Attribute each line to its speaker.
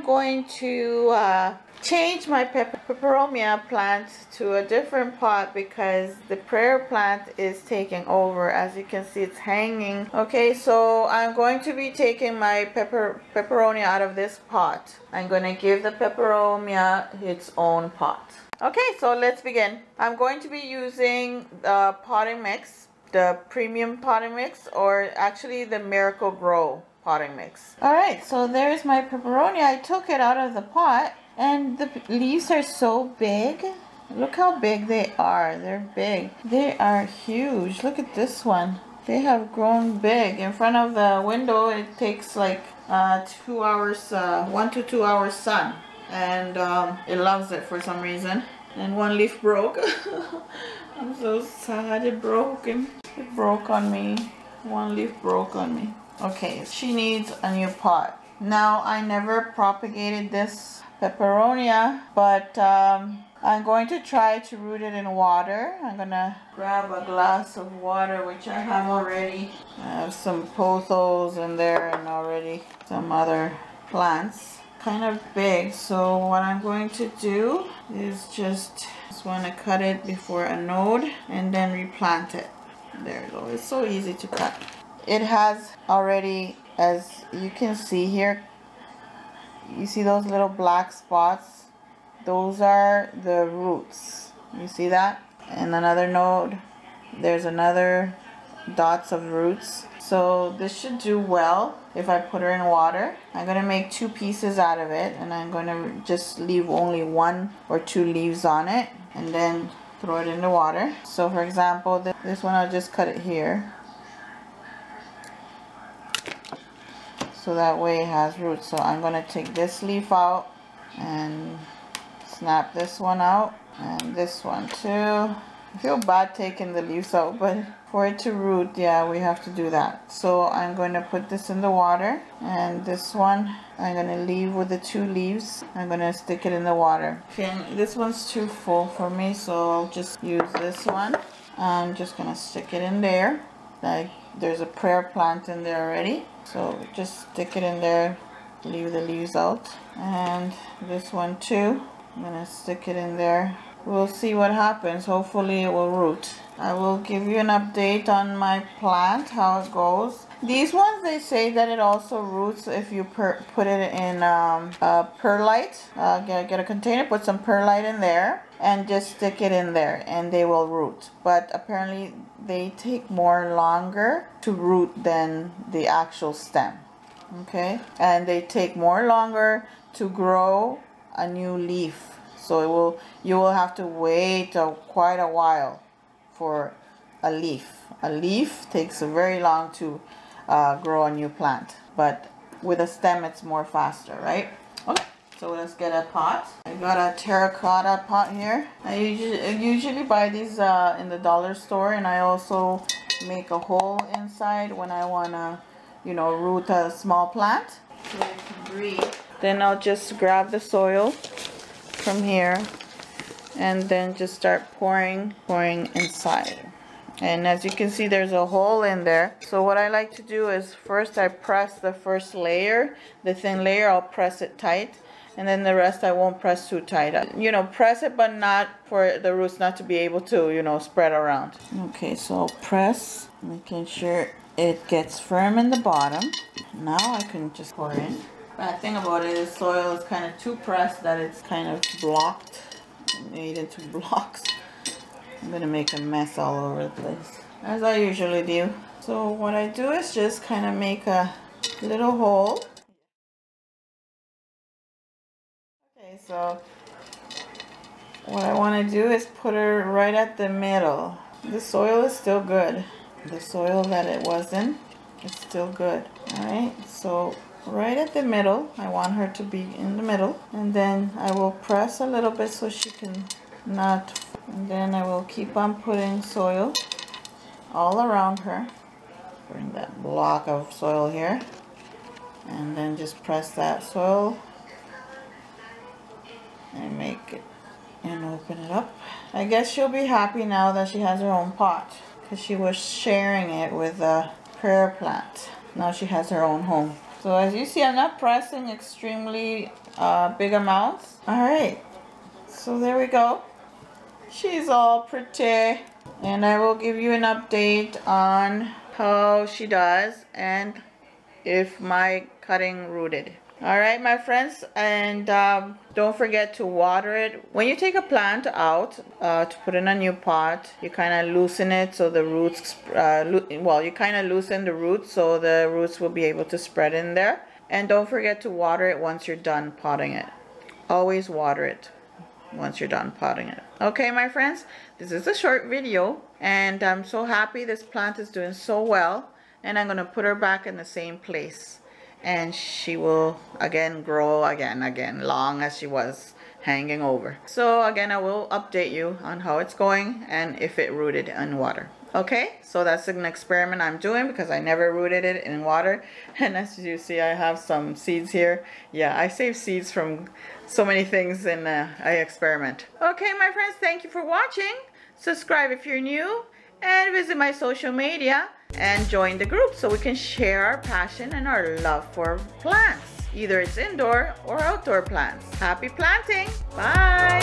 Speaker 1: am going to change my peperomia plant to a different pot because the prayer plant is taking over. As you can see, it's hanging. Okay, so I'm going to be taking my peperomia out of this pot. I'm going to give the peperomia its own pot. Okay, so let's begin. I'm going to be using the potting mix, the premium potting mix, or actually the Miracle Grow potting mix. Alright, so there's my peperomia. I took it out of the pot and the leaves are so big. Look how big they are. They're big. They are huge. Look at this one. They have grown big. In front of the window, it takes like 2 hours, 1 to 2 hours sun. And it loves it for some reason. And one leaf broke. I'm so sad. It broke on me. One leaf broke on me. Okay, she needs a new pot. Now, I never propagated this peperomia, but I'm going to try to root it in water. I'm gonna grab a glass of water, which I have already. I have some pothos in there and already some other plants. Kind of big, so what I'm going to do is just want to cut it before a node and then replant it. There we go. It's so easy to cut. It has already, as you can see here, you see those little black spots? Those are the roots. You see that? And another node, there's another dots of roots. So this should do well if I put her in water. I'm going to make 2 pieces out of it, and I'm going to just leave only 1 or 2 leaves on it and then throw it in the water. So for example, this one, I'll just cut it here. So that way it has roots. So I'm going to take this leaf out and snap this one out, and this one too. I feel bad taking the leaves out, but for it to root, yeah, we have to do that. So I'm going to put this in the water, and this one I'm going to leave with the 2 leaves. I'm going to stick it in the water. Okay, this one's too full for me, so I'll just use this one. I'm just going to stick it in there. Like, there's a prayer plant in there already, so just stick it in there, leave the leaves out. And this one too, I'm going to stick it in there. We'll see what happens. Hopefully it will root. I will give you an update on my plant, how it goes. These ones, they say that it also roots if you put it in perlite. Get a container, put some perlite in there, and just stick it in there, and they will root. But apparently they take longer to root than the actual stem. Okay, and they take longer to grow a new leaf. So you will have to wait quite a while for a leaf. A leaf takes very long to grow a new plant, but with a stem it's more faster, right? Okay, so let's get a pot. I got a terracotta pot here. I usually buy these in the dollar store, and I also make a hole inside when I wanna, root a small plant so it can breathe. Then I'll just grab the soil from here and then just start pouring inside. And as you can see, there's a hole in there. So what I like to do is first I press the first layer, the thin layer. I'll press it tight, and then the rest I won't press too tight. Press it, but not for the roots not to be able to spread around. Okay, so I'll press, making sure it gets firm in the bottom. Now I can just pour in. Bad thing about it is soil is kind of too pressed that it's kind of blocked, made into blocks. I'm gonna make a mess all over the place, as I usually do. So what I do is just kind of make a little hole. Okay, so what I want to do is put her right at the middle. The soil is still good. The soil that it was in, it's still good. Alright, so right at the middle, I want her to be in the middle, and then I will press a little bit so she can not, and then I will keep on putting soil all around her. Bring that block of soil here, and then just press that soil and make it and open it up. I guess she'll be happy now that she has her own pot, because she was sharing it with a prayer plant. Now she has her own home. So as you see, I'm not pressing extremely big amounts. All right, so there we go. She's all pretty, and I will give you an update on how she does and if my cutting rooted. All right, my friends, and don't forget to water it. When you take a plant out to put in a new pot, you kind of loosen it so the roots, you kind of loosen the roots so the roots will be able to spread in there. And don't forget to water it once you're done potting it. Always water it once you're done potting it. Okay, my friends, this is a short video, and I'm so happy this plant is doing so well, and I'm going to put her back in the same place, and she will again grow again long as she was hanging over. So again, I will update you on how it's going and if it rooted in water. Okay, so that's an experiment I'm doing because I never rooted it in water. And as you see, I have some seeds here. Yeah, I save seeds from so many things and I experiment. Okay, my friends, thank you for watching. Subscribe if you're new and visit my social media and join the group so we can share our passion and our love for plants. Either it's indoor or outdoor plants. Happy planting! Bye!